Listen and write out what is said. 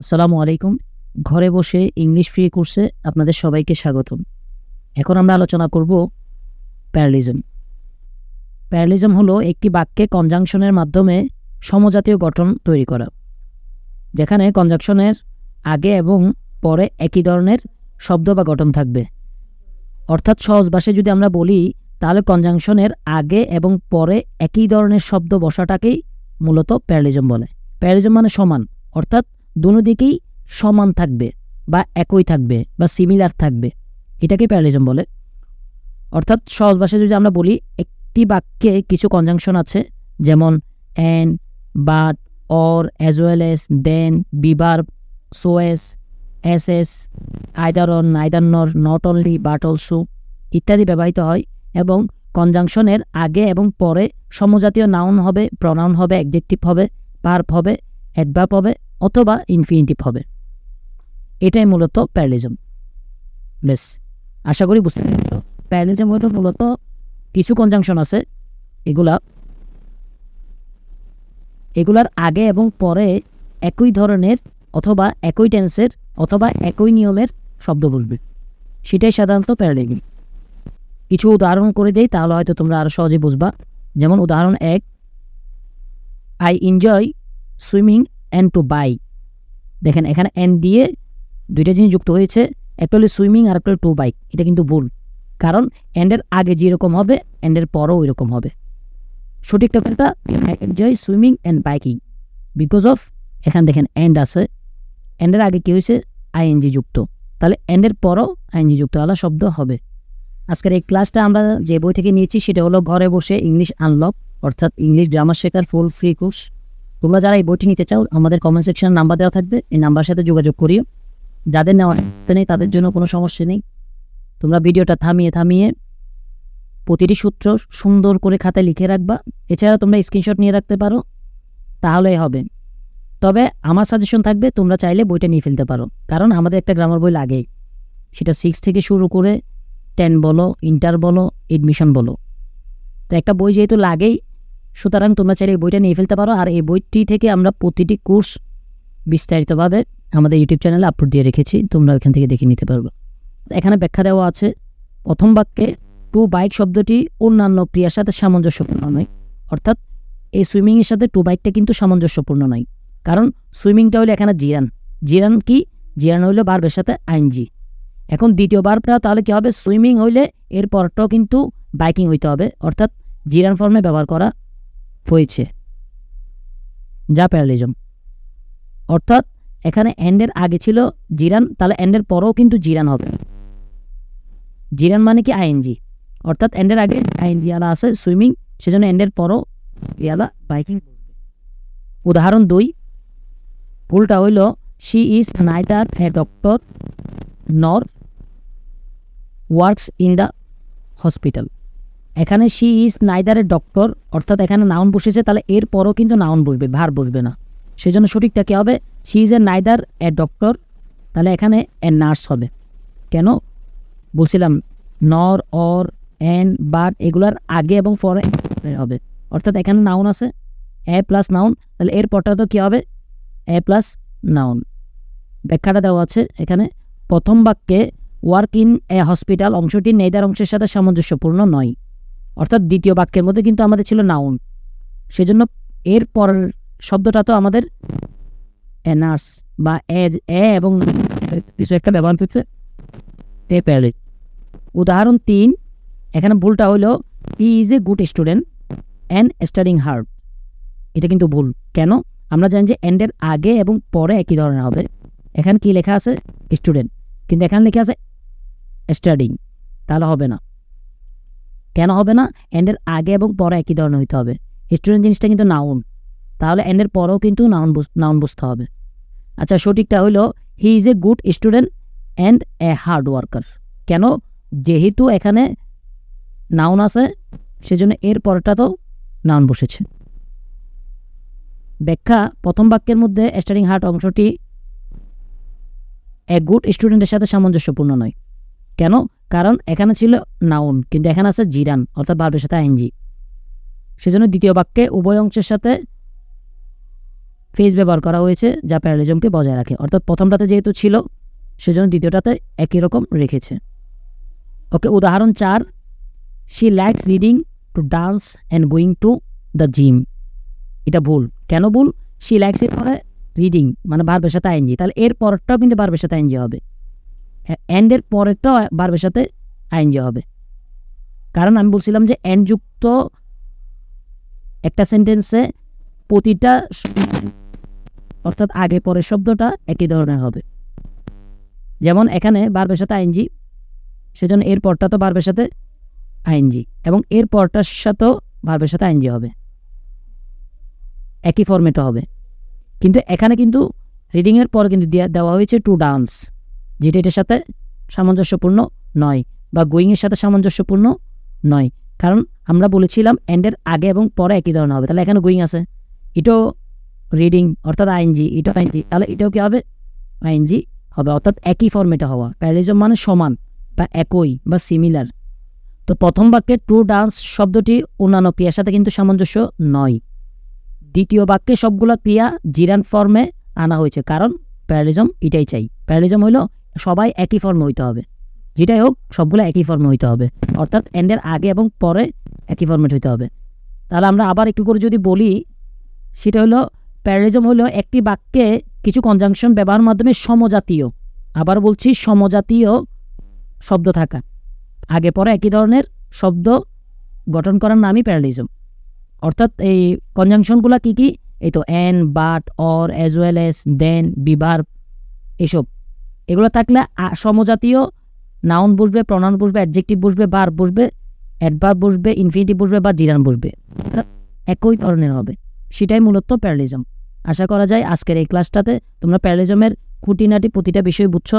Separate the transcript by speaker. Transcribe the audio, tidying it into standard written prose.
Speaker 1: আসসালামু আলাইকুম। ঘরে বসে ইংলিশ ফ্রি কোর্সে আপনাদের সবাইকে স্বাগতম। এখন আমরা আলোচনা করব প্যারালিজম। প্যারালিজম হলো একটি বাক্যে কনজাংশনের মাধ্যমে সমজাতীয় গঠন তৈরি করা, যেখানে কনজাংশনের আগে এবং পরে একই ধরনের শব্দ বা গঠন থাকবে। অর্থাৎ সহজ ভাষায় যদি আমরা বলি, তাহলে কনজাংশনের আগে এবং পরে একই ধরনের শব্দ বসাটাকেই মূলত প্যারালিজম বলে। প্যারালিজম মানে সমান, অর্থাৎ দুনো দিকেই সমান থাকবে বা একই থাকবে বা সিমিলার থাকবে, এটাকে প্যারালিজম বলে। অর্থাৎ সহজ ভাষায় যদি আমরা বলি, একটি বাক্যে কিছু কনজাংশন আছে, যেমন and, but, or, as well as, then, be verb, so as, as as, either or, neither nor, not only, but also ইত্যাদি ব্যবহৃত হয়। এবং কনজাংশনের আগে এবং পরে সমজাতীয় নাউন হবে, প্রনাউন হবে, অ্যাডজেক্টিভ হবে, ভার্ব হবে, অ্যাডভার্ব হবে অথবা ইনফিনিটিভ হবে। এটাই মূলত প্যারালিজম। বেশ, আশা করি বুঝতে পারছো। প্যারালিজম হলো মূলত কিছু কনজাংশন আছে, এগুলার আগে এবং পরে একই ধরনের অথবা একই টেন্সের অথবা একই নিয়মের শব্দ বলবে, সেটাই সাধারণত প্যারালিজম। কিছু উদাহরণ করে দেই, তাহলে হয়তো তোমরা আরও সহজে বুঝবা। যেমন উদাহরণ 1, I enjoy swimming and to bike. দেখেন, এখানে অ্যান্ড দিয়ে দুইটা জিনিস যুক্ত হয়েছে, একটা হলো সুইমিং আর একটা হলো টু বাইক। এটা কিন্তু ভুল, কারণ অ্যান্ডের আগে যেরকম হবে অ্যান্ডের পরও ওই রকম হবে। সঠিক কথাটা I enjoy swimming and biking because of, এখানে দেখেন অ্যান্ড আছে, অ্যান্ডের আগে কী হয়েছে, আইএনজি যুক্ত, তাহলে অ্যান্ডের পরও আইএনজি যুক্ত আলাদা শব্দ হবে। আজকের এই ক্লাসটা আমরা যে বই থেকে নিয়েছি সেটা হলো ঘরে বসে ইংলিশ আনলক, অর্থাৎ ইংলিশ গ্রামার শেখার ফুল ফ্রি কোর্স। তোমরা যারা এই বইটি নিতে চাও, আমাদের কমেন্ট সেকশনে নাম্বার দেওয়া থাকবে, এই নাম্বার সাথে যোগাযোগ করিও। যাদের নেওয়া নেই তাদের জন্য কোনো সমস্যা নেই। তোমরা ভিডিওটা থামিয়ে প্রতিটি সূত্র সুন্দর করে খাতায় লিখে রাখবা। এছাড়া তোমরা স্ক্রিনশট নিয়ে রাখতে পারো, তাহলেই হবে। তবে আমার সাজেশন থাকবে, তোমরা চাইলে বইটা নিয়ে ফেলতে পারো, কারণ আমাদের একটা গ্রামার বই লাগেই, সেটা 6 থেকে শুরু করে 10 বলো, ইন্টার বলো, এডমিশন বলো। তো একটা বই যেহেতু লাগেই, সুতরাং তোমরা চাইলে এই বইটা নিয়ে ফেলতে পারো। আর এই বইটি থেকে আমরা প্রতিটি কোর্স বিস্তারিতভাবে আমাদের ইউটিউব চ্যানেলে আপলোড দিয়ে রেখেছি, তোমরা ওইখান থেকে দেখে নিতে পারবে। এখানে ব্যাখ্যা দেওয়া আছে, প্রথম বাক্যে টু বাইক শব্দটি অন্যান্য ক্রিয়ার সাথে সামঞ্জস্যপূর্ণ নয়। অর্থাৎ এই সুইমিংয়ের সাথে টু বাইকটা কিন্তু সামঞ্জস্যপূর্ণ নয়, কারণ সুইমিংটা হলো এখানে জিরান কি, জিরান হইলো ভার্বের সাথে আইএনজি। এখন দ্বিতীয় ভার্বটা তাহলে কী হবে, সুইমিং হইলে এর পরটাও কিন্তু বাইকিং হইতে হবে, অর্থাৎ জিরান ফর্মে ব্যবহার করা হয়েছে, যা প্যারালিজম। অর্থাৎ এখানে এন্ডের আগে ছিল জিরান, তাহলে এন্ডের পরেও কিন্তু জিরান হবে। জিরান মানে কি, আইএনজি, অর্থাৎ এন্ডের আগে আইএনজি আলা আছে সুইমিং, সেজন্য এন্ডের পরও ইয়ালা বাইকিং। উদাহরণ 2, ভুলটা হইল she is neither a doctor নর ওয়ার্কস ইন দ্য হসপিটাল। এখানে she is neither a doctor, অর্থাৎ এখানে নাউন বসেছে, তাহলে এর পরও কিন্তু নাউন বসবে, ভার্ব বসবে না। সেজন্য সঠিকটা কী হবে, she is a neither a doctor, তাহলে এখানে এ নার্স হবে। কেন বলছিলাম, নর, অর, অ্যান, বাট এগুলার আগে এবং পরে হবে, অর্থাৎ এখানে নাউন আছে এ প্লাস নাউন, তাহলে এর পরটা তো কী হবে, এ প্লাস নাউন। ব্যাখ্যাটা দেওয়া আছে এখানে, প্রথম বাক্যে ওয়ার্ক ইন এ হসপিটাল অংশটি নেইদার অংশের সাথে সামঞ্জস্যপূর্ণ নয়। অর্থাৎ দ্বিতীয় বাক্যের মধ্যে কিন্তু আমাদের ছিল নাউন, সেজন্য এর পরের শব্দটা তো আমাদের এ নার্স বা এ এবং কিছু একটা ব্যবহার করছে। উদাহরণ 3, এখানে ভুলটা হলো he is a good student and studying hard. এটা কিন্তু ভুল। কেন, আমরা জানি যে এন্ডের আগে এবং পরে একই ধরনের হবে। এখানে কি লেখা আছে, স্টুডেন্ট, কিন্তু এখানে লেখা আছে স্টাডিং, তাহলে হবে না। কেন হবে না, এন্ডের আগে এবং পরে একই ধরনের হইতে হবে। স্টুডেন্ট জিনিসটা কিন্তু নাউন, তাহলে এন্ডের পরেও কিন্তু নাউন বুঝতে হবে। আচ্ছা, সঠিকটা হলো he is a good student and a hard worker. কেন, যেহেতু এখানে নাউন আছে, সেজন্য এর পরটা তো নাউন বসেছে। ব্যাখ্যা, প্রথম বাক্যের মধ্যে স্টাডিং হার্ড অংশটি এ গুড স্টুডেন্টের সাথে সামঞ্জস্যপূর্ণ নয়। কেন, কারণ এখানে ছিল নাউন, কিন্তু এখানে আছে জিরান, অর্থাৎ ভার্বের সাথে আইএনজি। সেজন্য দ্বিতীয় বাক্যে উভয় অংশের সাথে ফেজ ব্যবহার করা হয়েছে যা প্যারালিজমকে বজায় রাখে। অর্থাৎ প্রথমটাতে যেহেতু ছিল সেজন্য দ্বিতীয়টাতে একই রকম রেখেছে। ওকে, উদাহরণ 4, she likes reading to dance and going to the gym. এটা ভুল। কেন ভুল? শি লাইকস এর পরে রিডিং মানে ভার্বের সাথে আইএনজি, তাহলে এর পরেরটাও কিন্তু ভার্বের সাথে আইএনজি হবে, অ্যান্ড এর পরেরটাও ভার্বের সাথে আইএনজি হবে। কারণ আমি বলছিলাম যে অ্যান্ড যুক্ত একটা সেন্টেন্সে প্রতিটা অর্থাৎ আগে পরের শব্দটা একই ধরনের হবে। যেমন এখানে ভার্বের সাথে আইএনজি, সেজন্য এর পরটা তো ভার্বের সাথে আইএনজি এবং এর পরটার সাথেও ভার্বের সাথে আইএনজি হবে, একই ফরম্যাটে হবে। কিন্তু এখানে কিন্তু রিডিংয়ের পরে কিন্তু দেওয়া হয়েছে টু ডান্স, যেটা এটার সাথে সামঞ্জস্যপূর্ণ নয় বা গোয়িংয়ের সাথে সামঞ্জস্যপূর্ণ নয়। কারণ আমরা বলেছিলাম অ্যান্ডের আগে এবং পরে একই ধরনের হবে, তাহলে এখানে গোয়িং আছে, এটাও রিডিং অর্থাৎ আইএনজি, এটাও আইএনজি, তাহলে এটাও কি হবে? আইএনজি হবে, অর্থাৎ একই ফরম্যাটে হওয়া। প্যারালিজম মানে সমান বা একই বা সিমিলার। তো প্রথম বাক্যে টু ডান্স শব্দটি অন্যান্য ক্রিয়ার সাথে কিন্তু সামঞ্জস্য নয়। দ্বিতীয় বাক্যে সবগুলো ক্রিয়া জিরান ফর্মে আনা হয়েছে, কারণ প্যারালিজম এটাই চাই। প্যারালিজম হইল সবাই একই ফর্মে হইতে হবে, যেটাই হোক সবগুলো একই ফর্মে হইতে হবে, অর্থাৎ এন্ডের আগে এবং পরে একই ফর্মেট হইতে হবে। তাহলে আমরা আবার একটু করে যদি বলি, সেটা হলো প্যারালিজম হলো একটি বাক্যে কিছু কনজাংশন ব্যবহারের মাধ্যমে সমজাতীয়, আবার বলছি সমজাতীয় শব্দ থাকা, আগে পরে একই ধরনের শব্দ গঠন করার নামই প্যারালিজম। অর্থাৎ এই কনজাংশনগুলো কি কি? এই তো an, but, or, as well as, then, বিভার, এসব এগুলো থাকলে সমজাতীয় নাউন বসবে, প্রনাউন বসবে, অ্যাডজেক্টিভ বসবে, ভার্ব বসবে, অ্যাডভার্ব বসবে, ইনফিনিটিভ বসবে বা জিরান বসবে, একই ধরনের হবে। সেটাই মূলত প্যারালিজম। আশা করা যায় আজকের এই ক্লাসটাতে তোমরা প্যারালিজমের খুঁটিনাটি প্রতিটা বিষয় বুঝছো।